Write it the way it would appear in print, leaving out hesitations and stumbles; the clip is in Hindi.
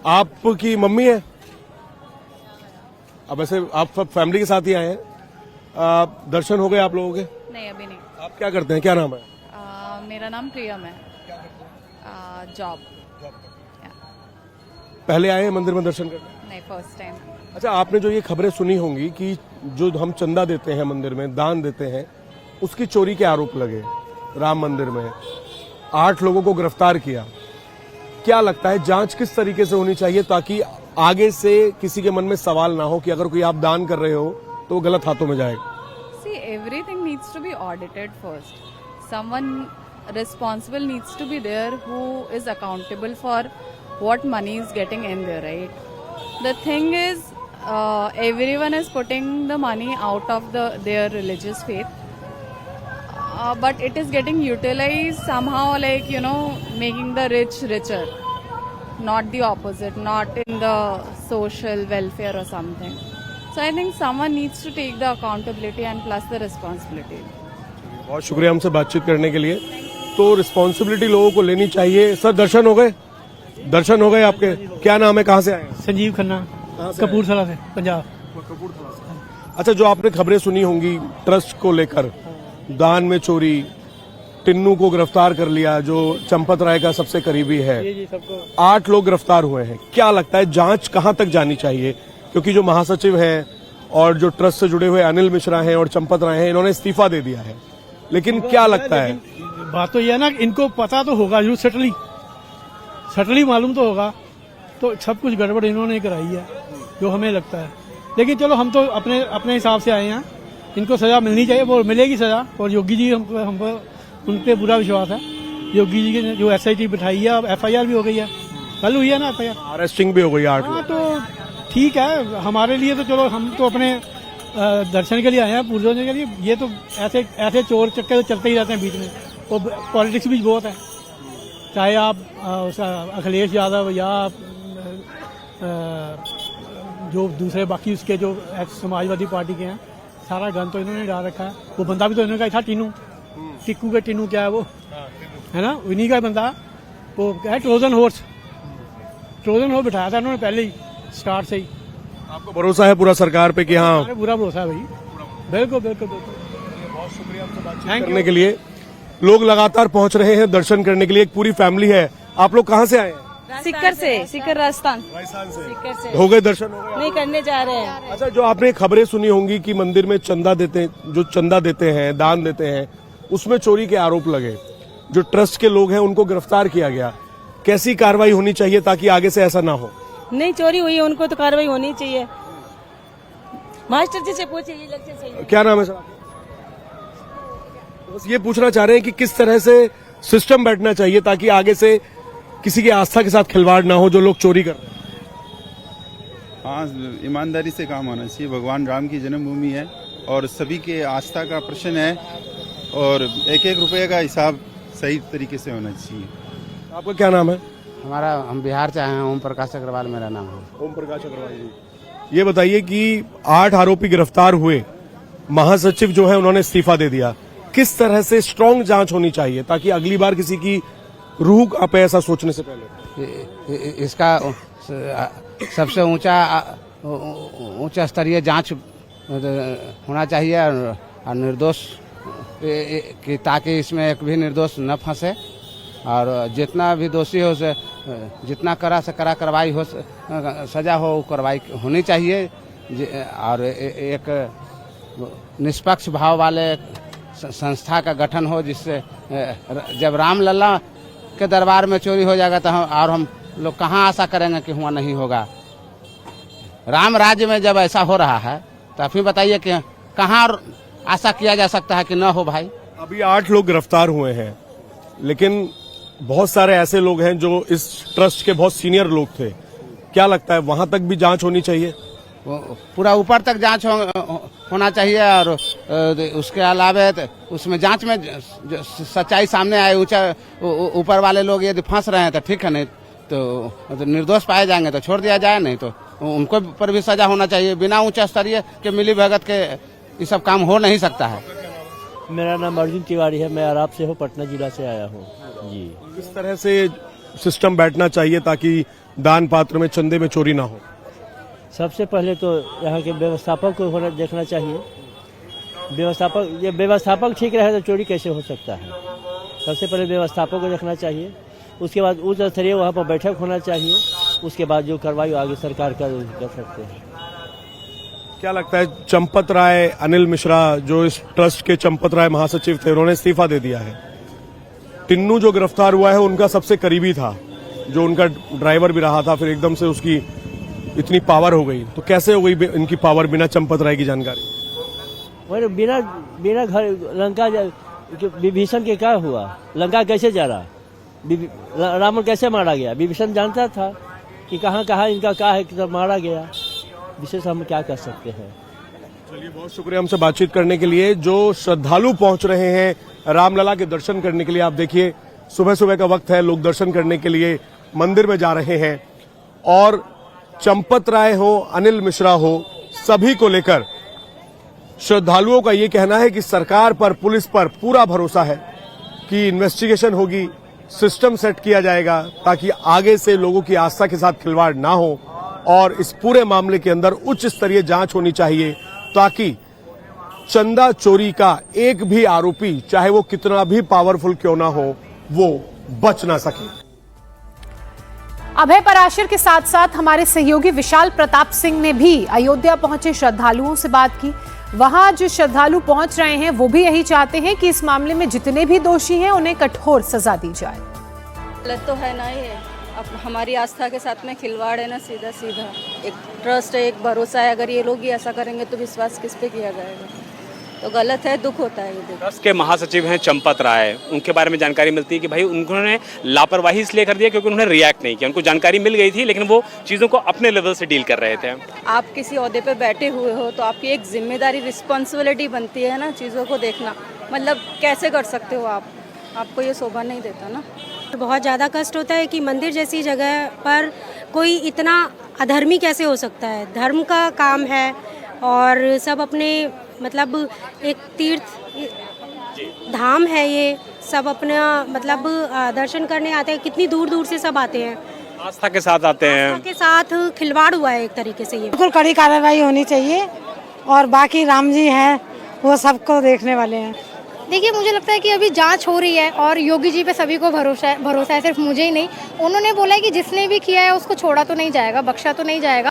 आपकी मम्मी है? अब वैसे आप फैमिली के साथ ही आए हैं, दर्शन हो गए आप लोगों के? नहीं, अभी नहीं। आप क्या करते हैं, क्या नाम है? मेरा नाम प्रियम है। जॉब। पहले आए हैं मंदिर में दर्शन करने? नहीं, फर्स्ट टाइम। अच्छा, आपने जो ये खबरें सुनी होंगी कि जो हम चंदा देते हैं मंदिर में, दान देते हैं, उसकी चोरी के आरोप लगे राम मंदिर में, 8 लोगों को गिरफ्तार किया। क्या लगता है जांच किस तरीके से होनी चाहिए ताकि आगे से किसी के मन में सवाल ना हो कि अगर कोई आप दान कर रहे हो तो वो गलत हाथों में जाएगा? See, everything needs to be audited first. Someone responsible needs to be there who is accountable for what money is getting in there, right? The thing is, everyone is putting the money out of their religious faith. But it is getting utilized somehow, like, making the rich richer, not the opposite, not in the social welfare or something. So I think someone needs to take the accountability and plus the responsibility. बहुत शुक्रिया हमसे बातचीत करने के लिए। तो रिस्पॉन्सिबिलिटी लोगों को लेनी चाहिए। सर, दर्शन हो गए? दर्शन हो गए आपके? क्या नाम है, कहाँ से आए हैं? संजीव खन्ना, कपूरथला से, पंजाब। कपूरथला से। अच्छा, जो आपने खबरें सुनी होंगी ट्रस्ट को लेकर, दान में चोरी, टिन्नू को गिरफ्तार कर लिया जो चंपत राय का सबसे करीबी है, 8 लोग गिरफ्तार हुए हैं। क्या लगता है जांच कहां तक जानी चाहिए? क्योंकि जो महासचिव हैं और जो ट्रस्ट से जुड़े हुए अनिल मिश्रा हैं और चंपत राय हैं, इन्होंने इस्तीफा दे दिया है, लेकिन क्या लगता है? बात तो यह है ना, इनको पता तो होगा, जो सटली मालूम तो होगा, तो सब कुछ गड़बड़ इन्होंने कराई है जो हमें लगता है। लेकिन चलो, हम तो अपने हिसाब से आए हैं, इनको सजा मिलनी चाहिए, वो मिलेगी सजा। और योगी जी हमको उन पे पूरा विश्वास है। योगी जी की जो SIT बिठाई है, अब FIR भी हो गई है, कल हुई है ना FIR, अरेस्टिंग भी हो गई 8 लोग। तो ठीक है हमारे लिए, तो चलो हम तो अपने दर्शन के लिए आए हैं, पूजन के लिए। ये तो ऐसे चोर चक्कर चलते ही रहते हैं बीच में, और पॉलिटिक्स भी बहुत है। चाहे आप अखिलेश यादव या जो दूसरे बाकी उसके जो समाजवादी पार्टी के हैं, सारा गन तो इन्होंने डाल रखा है। वो बंदा भी तो इन्होंने कहा था, टिक्कू का टिन्नू क्या है वो, है ना, उन्हीं का बंदा। वो क्या है, ट्रोजन हॉर्स बिठाया था इन्होंने पहले ही स्टार्ट से ही। आपको भरोसा है पूरा सरकार पे कि हाँ? पूरा भरोसा है भाई, बिल्कुल। बहुत शुक्रिया आपसे बातचीत करने के लिए। लोग लगातार पहुंच रहे हैं दर्शन करने के लिए, एक पूरी फैमिली है। आप लोग कहाँ से आए हैं? सीकर राजस्थान से। हो गए दर्शन? हो गए? नहीं, करने जा रहे हैं। अच्छा, जो आपने खबरें सुनी होंगी कि मंदिर में चंदा देते हैं, दान देते हैं, उसमें चोरी के आरोप लगे, जो ट्रस्ट के लोग हैं उनको गिरफ्तार किया गया। कैसी कार्रवाई होनी चाहिए ताकि आगे से ऐसा ना हो? नहीं, चोरी हुई है, उनको तो कार्रवाई होनी चाहिए। मास्टर जी से पूछिए, ये इलेक्शन सही। क्या नाम है सर? बस ये पूछना चाह रहे हैं कि किस तरह से सिस्टम बैठना चाहिए ताकि आगे से किसी की आस्था के साथ खिलवाड़ ना हो, जो लोग चोरी कर रहे हैं। हाँ, ईमानदारी से काम होना चाहिए। भगवान राम की जन्मभूमि है और सभी के आस्था का प्रश्न है, और एक रुपये का हिसाब सही तरीके से होना चाहिए। आपका क्या नाम है? हम बिहार से आए हैं। ओम प्रकाश अग्रवाल मेरा नाम है। ओम प्रकाश अग्रवाल जी, ये बताइए कि 8 आरोपी गिरफ्तार हुए, महासचिव जो है उन्होंने इस्तीफा दे दिया। किस तरह से स्ट्रांग जांच होनी चाहिए ताकि अगली बार किसी की रूह कांपे ऐसा सोचने से पहले? इसका सबसे ऊंचा स्तरीय जांच होना चाहिए और निर्दोष कि ताकि इसमें एक भी निर्दोष न फंसे, और जितना भी दोषी हो उसे जितना कड़ा से कड़ा कार्रवाई हो, सजा हो, कार्रवाई होनी चाहिए। और एक निष्पक्ष भाव वाले संस्था का गठन हो, जिससे जब रामलला के दरबार में चोरी हो जाएगा तो हम लोग कहाँ आशा करेंगे कि वहाँ नहीं होगा। राम राज्य में जब ऐसा हो रहा है तो आप ही बताइए कि कहाँ आशा किया जा सकता है कि न हो भाई। अभी 8 लोग गिरफ्तार हुए हैं, लेकिन बहुत सारे ऐसे लोग हैं जो इस ट्रस्ट के बहुत सीनियर लोग थे। क्या लगता है वहां तक भी जांच होनी चाहिए? पूरा ऊपर तक जांच होना चाहिए, और उसके अलावा उसमें जांच में सच्चाई सामने आए। ऊपर वाले लोग यदि फंस रहे हैं तो ठीक है, नहीं तो निर्दोष पाए जाएंगे तो छोड़ दिया जाए, नहीं तो उनको पर भी सजा होना चाहिए। बिना उच्च स्तरीय के मिली भगत के ये सब काम हो नहीं सकता है। मेरा नाम अर्जुन तिवारी है, मैं अराब से हूँ, पटना जिला से आया हूँ जी। किस तरह से सिस्टम बैठना चाहिए ताकि दान पात्र में चंदे में चोरी ना हो? सबसे पहले तो यहाँ के व्यवस्थापक को होना देखना चाहिए। व्यवस्थापक ठीक रहे तो चोरी कैसे हो सकता है। सबसे पहले व्यवस्थापक को देखना चाहिए, उसके बाद उच्च स्तरीय वहाँ पर बैठक होना चाहिए, उसके बाद जो कार्रवाई आगे सरकार कर सकते हैं। क्या लगता है, चंपत राय अनिल मिश्रा जो इस ट्रस्ट के चंपत राय महासचिव थे, उन्होंने इस्तीफा दे दिया है। टिन्नू जो गिरफ्तार हुआ है उनका सबसे करीबी था, जो उनका ड्राइवर भी रहा था, फिर एकदम से उसकी इतनी पावर हो गई, तो कैसे हो गई इनकी पावर बिना चंपत राय की जानकारी? और बिना घर लंका विभीषण के क्या हुआ, लंका कैसे जा रहा, रावण कैसे मारा गया? विभीषण जानता था कि कहाँ कहाँ इनका क्या है कि मारा गया। विशेष हम क्या कर सकते हैं। चलिए, बहुत शुक्रिया हमसे बातचीत करने के लिए। जो श्रद्धालु पहुंच रहे हैं रामलला के दर्शन करने के लिए, आप देखिए सुबह सुबह का वक्त है, लोग दर्शन करने के लिए मंदिर में जा रहे हैं और चंपत राय हो, अनिल मिश्रा हो, सभी को लेकर श्रद्धालुओं का ये कहना है कि सरकार पर, पुलिस पर पूरा भरोसा है कि इन्वेस्टिगेशन होगी, सिस्टम सेट किया जाएगा ताकि आगे से लोगों की आस्था के साथ खिलवाड़ ना हो और इस पूरे मामले के अंदर उच्च स्तरीय जांच होनी चाहिए ताकि चंदा चोरी का एक भी आरोपी, चाहे वो कितना भी पावरफुल क्यों ना हो, वो बच ना सके। अभय पराशर के साथ साथ हमारे सहयोगी विशाल प्रताप सिंह ने भी अयोध्या पहुंचे श्रद्धालुओं से बात की। वहां जो श्रद्धालु पहुंच रहे हैं वो भी यही चाहते हैं कि इस मामले में जितने भी दोषी हैं उन्हें कठोर सजा दी जाए। गलत तो है ना ये, अब हमारी आस्था के साथ में खिलवाड़ है ना, सीधा सीधा। एक ट्रस्ट है, एक भरोसा है, अगर ये लोग ही ऐसा करेंगे तो विश्वास किस पे किया जाएगा? तो गलत है, दुख होता है ये। ट्रस्ट के महासचिव हैं चंपत राय, उनके बारे में जानकारी मिलती है कि भाई उन्होंने लापरवाही इसलिए कर दिया क्योंकि उन्होंने रिएक्ट नहीं किया। उनको जानकारी मिल गई थी लेकिन वो चीज़ों को अपने लेवल से डील कर रहे थे। आप किसी ओहदे पे बैठे हुए हो तो आपकी एक जिम्मेदारी, रिस्पॉन्सिबिलिटी बनती है ना चीज़ों को देखना। मतलब कैसे कर सकते हो आप? आपको ये शोभा नहीं देता ना। बहुत ज़्यादा कष्ट होता है कि मंदिर जैसी जगह पर कोई इतना अधर्मी कैसे हो सकता है। धर्म का काम है और सब अपने मतलब एक तीर्थ धाम है, ये सब अपना मतलब दर्शन करने आते हैं। कितनी दूर दूर से सब आते हैं, आस्था के साथ आते हैं। आस्था के साथ खिलवाड़ हुआ है एक तरीके से। ये बिल्कुल कड़ी कार्रवाई होनी चाहिए और बाकी राम जी हैं वो सबको देखने वाले हैं। देखिए, मुझे लगता है कि अभी जांच हो रही है और योगी जी पे सभी को भरोसा है, सिर्फ मुझे ही नहीं। उन्होंने बोला है कि जिसने भी किया है उसको छोड़ा तो नहीं जाएगा, बख्शा तो नहीं जाएगा।